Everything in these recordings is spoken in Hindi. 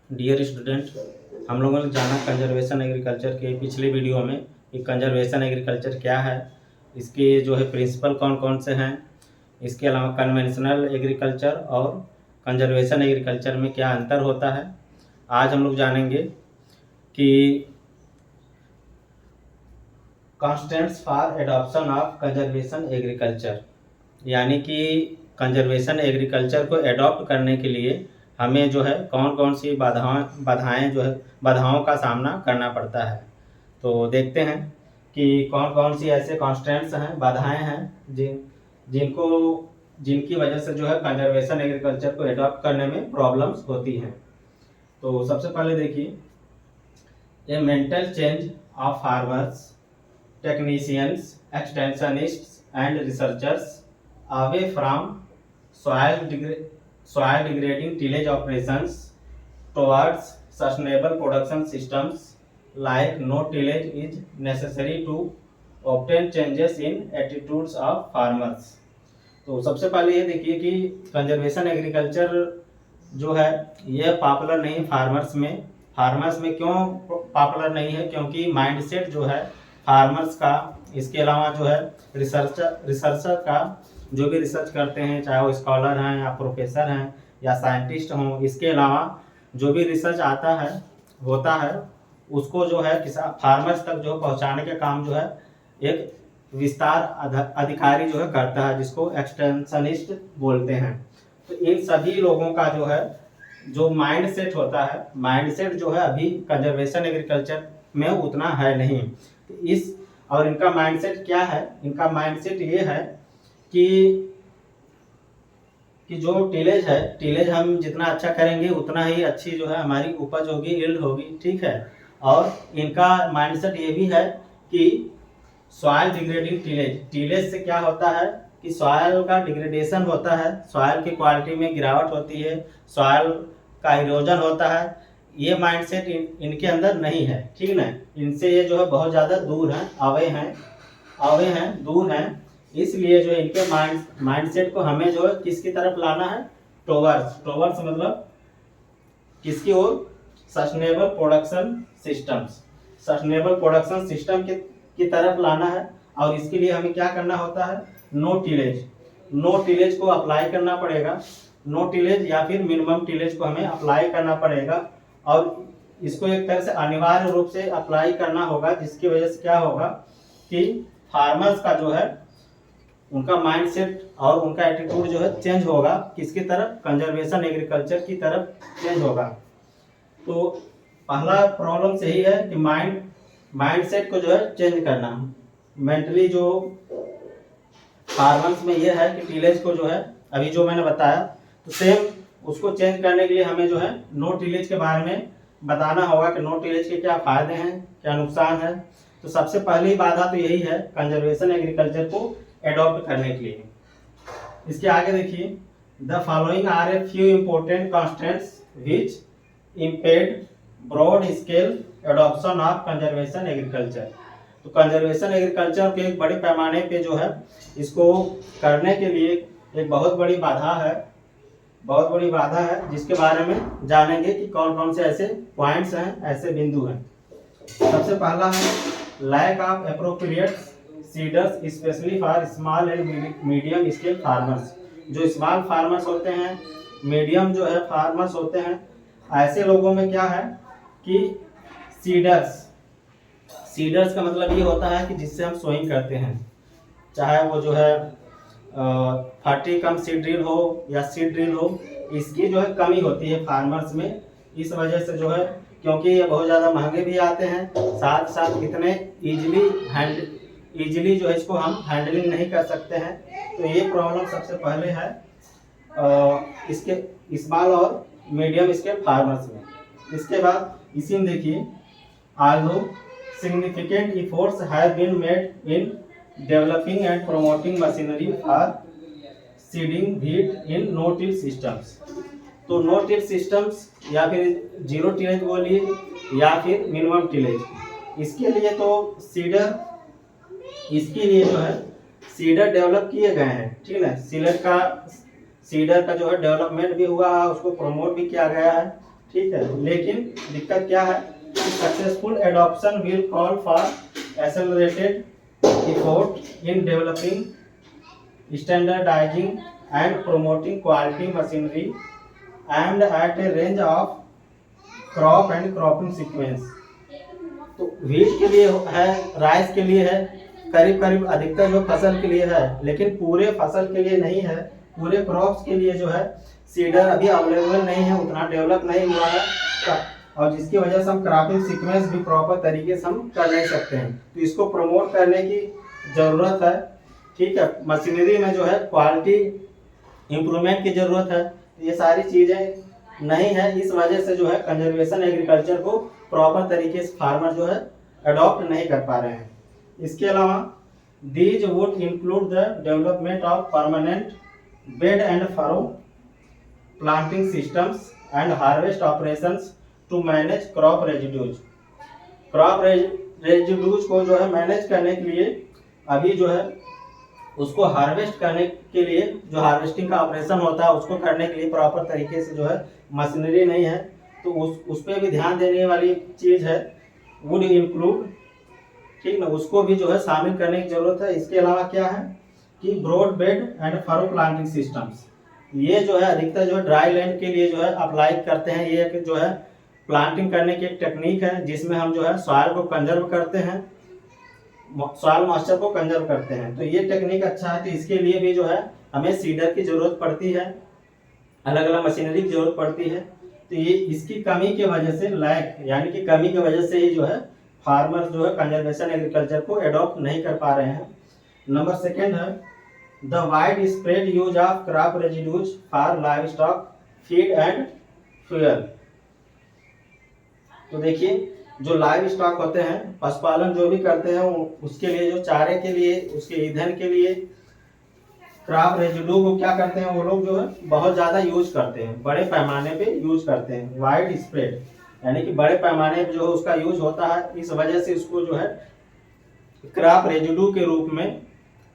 डियर स्टूडेंट, हम लोगों ने जाना कंजर्वेशन एग्रीकल्चर के पिछले वीडियो में कि कंजर्वेशन एग्रीकल्चर क्या है, इसके जो है प्रिंसिपल कौन कौन से हैं, इसके अलावा कन्वेंशनल एग्रीकल्चर और कंजर्वेशन एग्रीकल्चर में क्या अंतर होता है। आज हम लोग जानेंगे कि constants for adoption of conservation agriculture, यानी कि कंजर्वेशन एग्रीकल्चर को एडॉप्ट करने के लिए हमें जो है कौन कौन सी बाधाओं का सामना करना पड़ता है। तो देखते हैं कि कौन कौन सी ऐसे कॉन्स्टेंट्स हैं, बाधाएं हैं जिनको जिनकी वजह से जो है कंजर्वेशन एग्रीकल्चर को एडॉप्ट करने में प्रॉब्लम्स होती हैं। तो सबसे पहले देखिए, a mental change of farmers, technicians, extensionists and researchers away from soil degrading tillage operations towards sustainable production systems like no tillage is necessary to obtain changes in attitudes of farmers। तो सबसे पहले ये देखिए कि कंजर्वेशन एग्रीकल्चर जो है ये पॉपुलर नहीं फार्मर्स में क्यों पॉपुलर नहीं है? क्योंकि माइंडसेट जो है फार्मर्स का, इसके अलावा जो है रिसर्चर का, जो भी रिसर्च करते हैं, चाहे वो स्कॉलर हैं या प्रोफेसर हैं या साइंटिस्ट हों, इसके अलावा जो भी रिसर्च होता है उसको जो है फार्मर्स तक जो पहुंचाने का काम जो है एक विस्तार अधिकारी जो है करता है, जिसको एक्सटेंशनिस्ट बोलते हैं। तो इन सभी लोगों का जो है जो माइंडसेट होता है, माइंडसेट जो है अभी कंजर्वेशन एग्रीकल्चर में उतना है नहीं। और इनका माइंडसेट क्या है? इनका माइंडसेट ये है कि जो टिलेज हम जितना अच्छा करेंगे उतना ही अच्छी जो है हमारी उपज होगी, यील्ड होगी, ठीक है। और इनका माइंडसेट ये भी है कि सॉइल डिग्रेडिंग टिलेज से क्या होता है कि सॉइल का डिग्रेडेशन होता है, सॉइल की क्वालिटी में गिरावट होती है, सॉइल का इरोजन होता है। ये माइंडसेट इनके अंदर नहीं है, ठीक ना। इनसे ये जो है बहुत ज़्यादा दूर हैं, अवे हैं, दूर हैं। इसलिए जो इनके माइंडसेट को हमें जो है किसकी तरफ लाना है? टोवर्ड्स मतलब किसकी ओर? सस्टेनेबल प्रोडक्शन सिस्टम की तरफ लाना है। और इसके लिए हमें क्या करना होता है? नो टिलेज को अप्लाई करना पड़ेगा। नो टिलेज या फिर मिनिमम टिलेज को हमें अप्लाई करना पड़ेगा, और इसको एक तरह से अनिवार्य रूप से अप्लाई करना होगा, जिसकी वजह से क्या होगा कि फार्मर्स का जो है उनका माइंडसेट और उनका एटीट्यूड जो है चेंज होगा। किसकी तरफ? कंजर्वेशन एग्रीकल्चर की तरफ चेंज होगा। तो पहला प्रॉब्लम यही है कि माइंडसेट को जो है चेंज करना। मेंटली जो फार्मर्स में ये है कि टिलेज को जो है अभी जो मैंने बताया, तो सेम उसको चेंज करने के लिए हमें जो है नो टिलेज के बारे में बताना होगा कि नो टिलेज के क्या फायदे हैं, क्या नुकसान है। तो सबसे पहली बाधा तो यही है कंजर्वेशन एग्रीकल्चर को एडॉप्ट करने के लिए। इसके आगे देखिए, the following are a few important constants which impede broad scale adoption of conservation agriculture. तो कंजर्वेशन एग्रीकल्चर के एक बड़े पैमाने पे जो है इसको करने के लिए एक बहुत बड़ी बाधा है, जिसके बारे में जानेंगे कि कौन कौन से ऐसे पॉइंट्स हैं, ऐसे बिंदु हैं। सबसे पहला है lack of appropriate seeders specially for small and medium scale farmers. जो स्मॉल फार्मर्स होते हैं, मीडियम जो है फार्मर्स होते हैं, ऐसे लोगों में क्या है कि सीडर्स का मतलब ये होता है कि जिससे हम सोइंग करते हैं, चाहे वो जो है 40 कम सीड ड्रिल हो या सीड ड्रिल हो, इसकी जो है कमी होती है फार्मर्स में। इस वजह से जो है, क्योंकि ये बहुत ज़्यादा महंगे भी आते हैं, साथ साथ इतने ईजिली जो है इसको हम हैंडलिंग नहीं कर सकते हैं। तो ये प्रॉब्लम सबसे पहले है इसके स्मॉल और मीडियम स्केल फार्मर्स में। इसके बाद इसी में देखिए, although significant efforts have been made in developing and promoting machinery for seeding wheat in no-till systems। तो नो टिल सिस्टम्स या फिर जीरो टिलेज बोलिए या फिर मिनिमम टिलेज, इसके लिए तो इसके लिए जो है सीडर डेवलप किए गए हैं, ठीक है। सीडर का जो है डेवलपमेंट भी हुआ है, उसको प्रमोट भी किया गया है, ठीक है, लेकिन दिक्कत क्या है, successful adoption will call for accelerated effort in developing, standardizing and promoting quality machinery and at a range of crop and cropping sequence. तो व्हीट के लिए है, राइस के लिए है, करीब करीब अधिकतर जो फसल के लिए है, लेकिन पूरे फसल के लिए नहीं है, पूरे क्रॉप्स के लिए जो है सीडर अभी अवेलेबल नहीं है, उतना डेवलप नहीं हुआ है, और जिसकी वजह से हम क्रॉपिंग सीक्वेंस भी प्रॉपर तरीके से हम कर नहीं सकते हैं। तो इसको प्रमोट करने की ज़रूरत है, ठीक है। मशीनरी में जो है क्वालिटी इम्प्रूवमेंट की ज़रूरत है। ये सारी चीज़ें नहीं है, इस वजह से जो है कंजर्वेशन एग्रीकल्चर को प्रॉपर तरीके से फार्मर जो है अडॉप्ट नहीं कर पा रहे हैं। इसके अलावा these would include the development of permanent bed and furrow planting systems and harvest operations to manage crop residues. Crop residues को जो है मैनेज करने के लिए अभी जो है उसको हार्वेस्ट करने के लिए जो हार्वेस्टिंग का ऑपरेशन होता है उसको करने के लिए प्रॉपर तरीके से जो है मशीनरी नहीं है। तो उस पर भी ध्यान देने वाली चीज़ है, वुड इंक्लूड, ठीक ना, उसको भी जो है शामिल करने की जरूरत है। इसके अलावा क्या है कि broad bed and furrow planting systems, ये जो है अधिकतर जो है ड्राई लैंड के लिए जो है अप्लाई करते हैं। ये जो है प्लांटिंग करने की एक टेक्निक है जिसमें हम जो है सॉइल को कंजर्व करते हैं, सॉइल मॉइस्चर को कंजर्व करते हैं। तो ये टेक्निक अच्छा है। तो इसके लिए भी जो है हमें सीडर की जरूरत पड़ती है, अलग अलग मशीनरी की जरूरत पड़ती है। तो ये इसकी कमी की वजह से, लैक यानी कि कमी की वजह से ही जो है फार्मर्स जो है कंजर्वेशन एग्रीकल्चर को एडॉप्ट नहीं कर पा रहे हैं। नंबर सेकेंड है the wide spread use of crop residues for live stock feed and fuel. तो देखिए जो लाइव स्टॉक होते हैं, पशुपालन जो भी करते हैं, उसके लिए जो चारे के लिए, उसके ईंधन के लिए क्रॉप रेजिड्यू को क्या करते हैं वो लोग जो है बहुत ज़्यादा यूज करते हैं, बड़े पैमाने पे यूज करते हैं। वाइड स्प्रेड यानी कि बड़े पैमाने पे जो उसका यूज होता है, इस वजह से इसको जो है क्रॉप रेजिड्यू के रूप में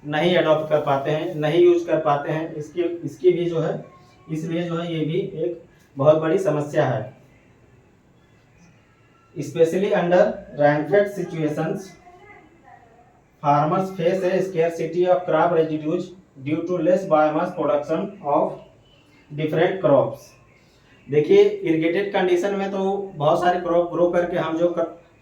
नहीं अडॉप्ट कर पाते हैं, नहीं यूज कर पाते हैं। इसकी भी जो है, इसलिए जो है ये भी एक बहुत बड़ी समस्या है। Especially under rain-fed situations, farmers face a scarcity of crop residues due to less biomass production of different crops. देखिए इरिगेटेड कंडीशन में तो बहुत सारे क्रॉप ग्रो करके हम जो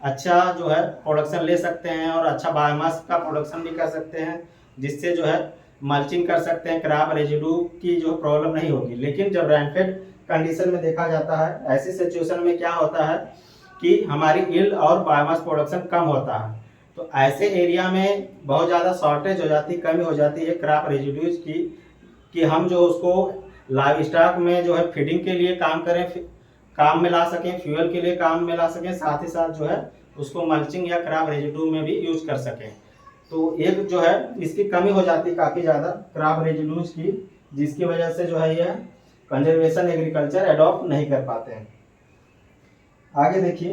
अच्छा जो है प्रोडक्शन ले सकते हैं और अच्छा बायोमास का प्रोडक्शन भी कर सकते हैं, जिससे जो है मल्चिंग कर सकते हैं, क्रॉप रेजिड्यू की जो प्रॉब्लम नहीं होगी। लेकिन जब रेनफेड कंडीशन में देखा जाता है, ऐसी सिचुएशन में क्या होता है कि हमारी यील्ड और बायोमास प्रोडक्शन कम होता है। तो ऐसे एरिया में बहुत ज़्यादा शॉर्टेज हो जाती है, कमी हो जाती है क्रॉप रेजिड्यूज की, कि हम जो उसको लाइव स्टॉक में जो है फीडिंग के लिए काम करें, काम में ला सकें, फ्यूल के लिए काम में ला सकें, साथ ही साथ जो है उसको मल्चिंग या क्रॉप रेजिड्यू में भी यूज कर सकें। तो एक जो है इसकी कमी हो जाती है काफ़ी ज़्यादा क्रॉप रेजिड्यूज की, जिसकी वजह से जो है यह कंजर्वेशन एग्रीकल्चर अडॉप्ट नहीं कर पाते हैं। आगे देखिए,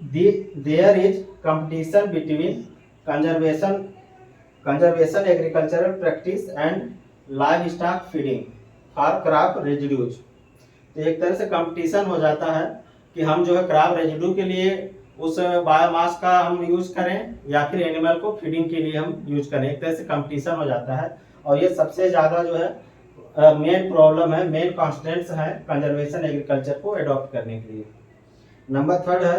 there is competition between conservation agricultural practice and livestock feeding for crop residues. तो एक तरह से कंपटीशन हो जाता है कि हम जो है क्रॉप रेजिड्यू के लिए उस बायोमास का हम यूज करें या फिर एनिमल को फीडिंग के लिए हम यूज करें। एक तरह से कंपटीशन हो जाता है, और ये सबसे ज़्यादा जो है मेन प्रॉब्लम है, मेन कॉन्स्टेंट्स हैं कंजर्वेशन एग्रीकल्चर को अडॉप्ट करने के लिए। नंबर थर्ड है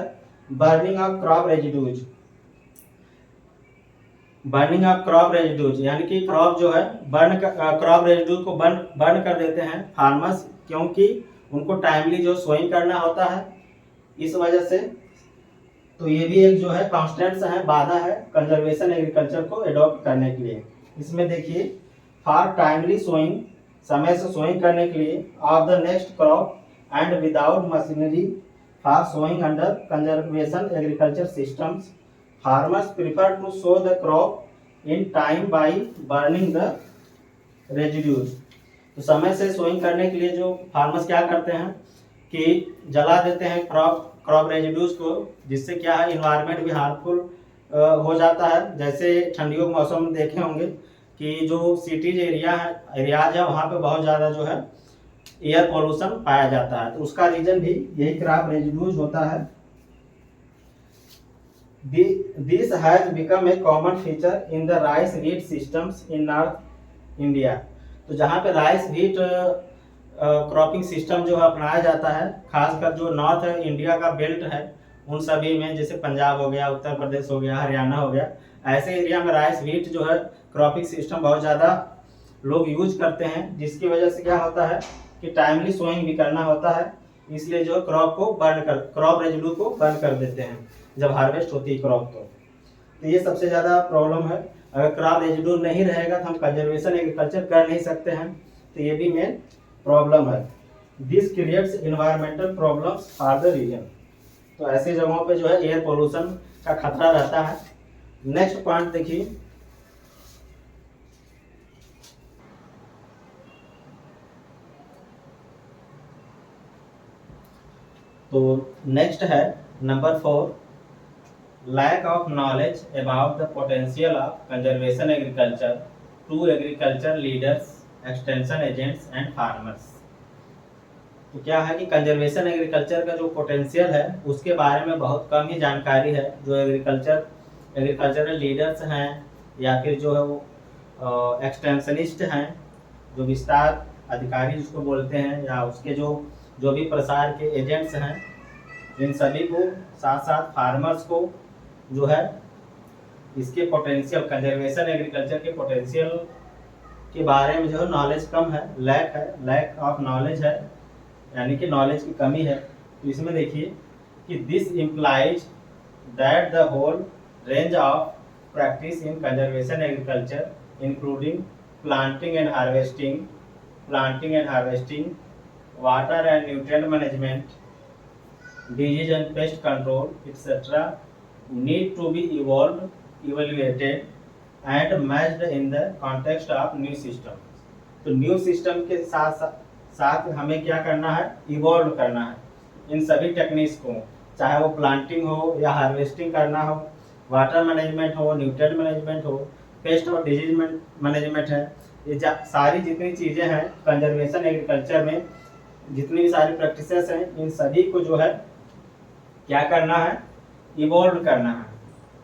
burning of crop residues. Burning of crop residues यानी कि क्रॉप जो है क्रॉप रेजिड्यू को बर्न कर देते हैं फार्मर्स, क्योंकि उनको टाइमली जो सोइंग करना होता है, इस वजह से। तो ये भी एक जो है कॉन्स्टेंट्स है, बाधा है कंजर्वेशन एग्रीकल्चर को अडॉप्ट करने के लिए। इसमें देखिए, फॉर टाइमली सोइंग, समय से सोइंग करने के लिए, of the next crop and without machinery for sowing under conservation agriculture systems, farmers prefer to sow the crop in time by burning the residues. तो समय से सोइंग करने के लिए जो फार्मर्स क्या करते हैं कि जला देते हैं क्रॉप रेजिड्यूज को, जिससे क्या है इन्वायरमेंट भी हार्मफुल हो जाता है। जैसे ठंडियों के मौसम में देखे होंगे कि जो सिटीज एरियाज है वहाँ पे बहुत ज़्यादा जो है एयर पोल्यूशन पाया जाता है। तो उसका रीजन भी यही क्रॉप रेजिड्यूज होता है। This has become a common feature in the rice wheat systems in north India. तो जहाँ पे राइस वीट क्रॉपिंग सिस्टम जो है अपनाया जाता है, खासकर जो नॉर्थ इंडिया का बेल्ट है उन सभी में, जैसे पंजाब हो गया, उत्तर प्रदेश हो गया, हरियाणा हो गया, ऐसे एरिया में राइस वीट जो है क्रॉपिंग सिस्टम बहुत ज़्यादा लोग यूज करते हैं, जिसकी वजह से क्या होता है कि टाइमली सोइंग भी करना होता है, इसलिए जो क्रॉप रेजिड्यू को बर्न कर देते हैं जब हार्वेस्ट होती है क्रॉप। तो ये सबसे ज़्यादा प्रॉब्लम है। अगर क्रॉप रेजिड्यू नहीं रहेगा तो हम कंजर्वेशन एग्रीकल्चर कर नहीं सकते हैं, तो ये भी मेन प्रॉब्लम है। This creates environmental problems for the region. तो ऐसी जगहों पे जो है एयर पोल्यूशन का खतरा रहता है। नेक्स्ट पॉइंट देखिए, तो नेक्स्ट है number 4, lack of knowledge about the potential of conservation agriculture to agriculture leaders, extension agents and farmers. तो क्या है कि कंजर्वेशन एग्रीकल्चर का जो पोटेंशियल है उसके बारे में बहुत कम ही जानकारी है। जो एग्रीकल्चरल लीडर्स हैं या फिर जो है वो एक्सटेंशनिस्ट हैं, जो विस्तार अधिकारी जिसको बोलते हैं, या उसके जो भी प्रसार के एजेंट्स हैं, इन सभी को, साथ साथ फार्मर्स को जो है इसके पोटेंशियल, कंजर्वेशन एग्रीकल्चर के पोटेंशियल के बारे में जो है नॉलेज कम है, लैक ऑफ नॉलेज है, यानी कि नॉलेज की कमी है। तो इसमें देखिए कि this implies that the whole range of practice in conservation agriculture including planting and harvesting, water and nutrient management, disease and pest control, etc. need to be evaluated and matched in the context of new system. तो न्यू सिस्टम के साथ हमें क्या करना है, इवॉल्व करना है इन सभी टेक्निक्स को, चाहे वो प्लांटिंग हो या हार्वेस्टिंग करना हो, वाटर मैनेजमेंट हो, न्यूट्रिएंट मैनेजमेंट हो, पेस्ट और डिजीज मैनेजमेंट है। ये सारी जितनी चीज़ें हैं कंजर्वेशन एग्रीकल्चर में, जितनी भी सारी प्रैक्टिसेस हैं, इन सभी को जो है क्या करना है, इवॉल्व करना है।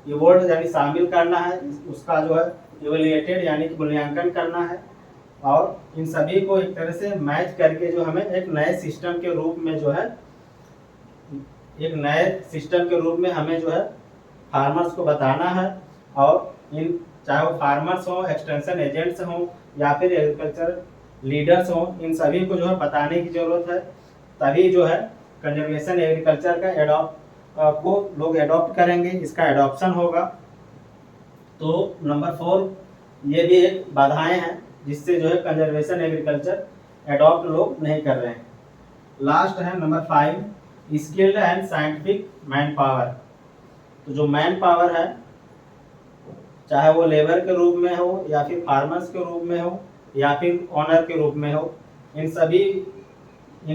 इवॉल्व यानी शामिल करना है, उसका जो है इवेल्युएटेड यानी कि मूल्यांकन करना है, और इन सभी को एक तरह से मैच करके जो हमें एक नए सिस्टम के रूप में जो है, एक नए सिस्टम के रूप में हमें जो है फार्मर्स को बताना है। और इन चाहे वो फार्मर्स हो, एक्सटेंशन एजेंट्स हों या फिर एग्रीकल्चर लीडर्स हों, इन सभी को जो है बताने की ज़रूरत है। तभी जो है कंजर्वेशन एग्रीकल्चर का को लोग एडॉप्ट करेंगे, इसका एडॉप्शन होगा। तो नंबर 4 ये भी एक बाधाएं हैं जिससे जो है कंजर्वेशन एग्रीकल्चर एडॉप्ट लोग नहीं कर रहे हैं। लास्ट है number 5, skilled and scientific man power. तो जो मैन पावर है, चाहे वो लेबर के रूप में हो या फिर फार्मर्स के रूप में हो या फिर ऑनर के रूप में हो, इन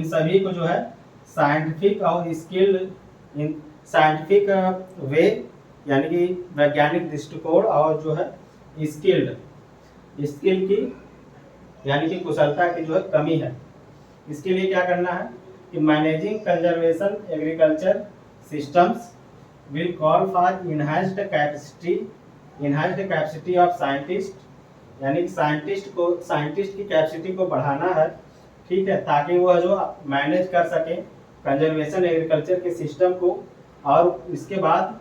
सभी को जो है साइंटिफिक और स्किल्ड इन साइंटिफिक वे यानी कि वैज्ञानिक दृष्टिकोण, और जो है स्किल की यानी कि कुशलता की जो है कमी है। इसके लिए क्या करना है कि managing conservation agriculture systems will call for enhanced capacity of scientist, यानी कि साइंटिस्ट की कैपेसिटी को बढ़ाना है, ठीक है, ताकि वह जो मैनेज कर सके कंजर्वेशन एग्रीकल्चर के सिस्टम को। और इसके बाद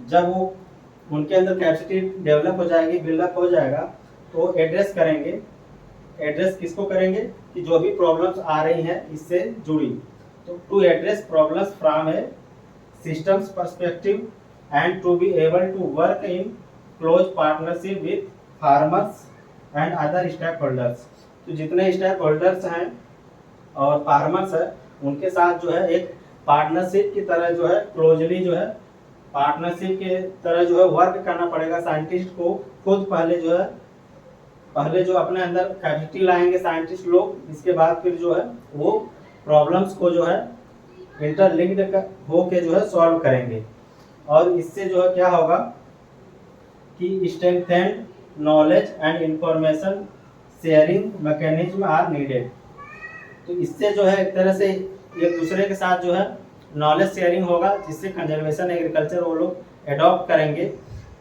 जब वो उनके अंदर कैपेसिटी डेवलप हो जाएगी, बिल्डअप हो जाएगा, तो एड्रेस किसको करेंगे कि जो भी प्रॉब्लम्स आ रही हैं इससे जुड़ी, तो to address problems from a systems perspective and to be able to work in close partnership with farmers and other stakeholders. तो जितने स्टेक होल्डर्स हैं और फार्मर्स है, उनके साथ जो है एक पार्टनरशिप की तरह जो है क्लोजली जो है पार्टनरशिप के तरह जो है वर्क करना पड़ेगा। साइंटिस्ट को खुद पहले जो अपने अंदर कैपेसिटी लाएंगे साइंटिस्ट लोग, इसके बाद फिर जो है वो प्रॉब्लम्स को जो है इंटरलिंक्ड होके जो है सॉल्व करेंगे। और इससे जो है क्या होगा कि strengthened knowledge and information sharing mechanism are needed. तो इससे जो है एक तरह से एक दूसरे के साथ जो है नॉलेज शेयरिंग होगा, जिससे कंजर्वेशन एग्रीकल्चर वो लोग एडॉप्ट करेंगे।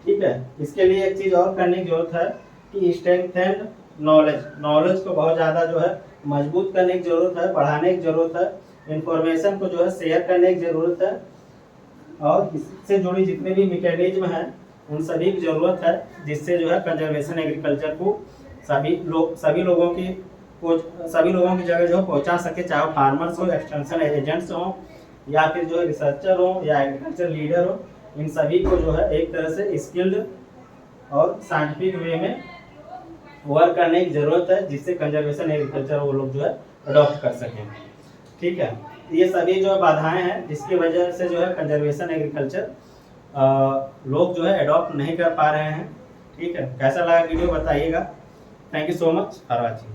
ठीक है, इसके लिए एक चीज़ और करने की जरूरत है कि स्ट्रेंथेंड नॉलेज को बहुत ज़्यादा जो है मजबूत करने की ज़रूरत है, बढ़ाने की ज़रूरत है, इंफॉर्मेशन को जो है शेयर करने की ज़रूरत है, और इससे जुड़ी जितने भी मैकेनिज्म हैं उन सभी की ज़रूरत है, जिससे जो है कंजर्वेशन एग्रीकल्चर को सभी लोगों की जगह जो है पहुंचा सके, चाहे फार्मर्स हो, एक्सटेंशन एजेंट्स हो, या फिर जो है रिसर्चर हो या एग्रीकल्चर लीडर हो, इन सभी को जो है एक तरह से स्किल्ड और साइंटिफिक वे में वर्क करने की ज़रूरत है, जिससे कंजर्वेशन एग्रीकल्चर वो लोग जो है अडॉप्ट कर सकें। ठीक है, ये सभी जो बाधाएं हैं जिसकी वजह से जो है कंजर्वेशन एग्रीकल्चर लोग जो है अडॉप्ट नहीं कर पा रहे हैं। ठीक है, कैसा लगा वीडियो बताइएगा। Thank you so much for watching.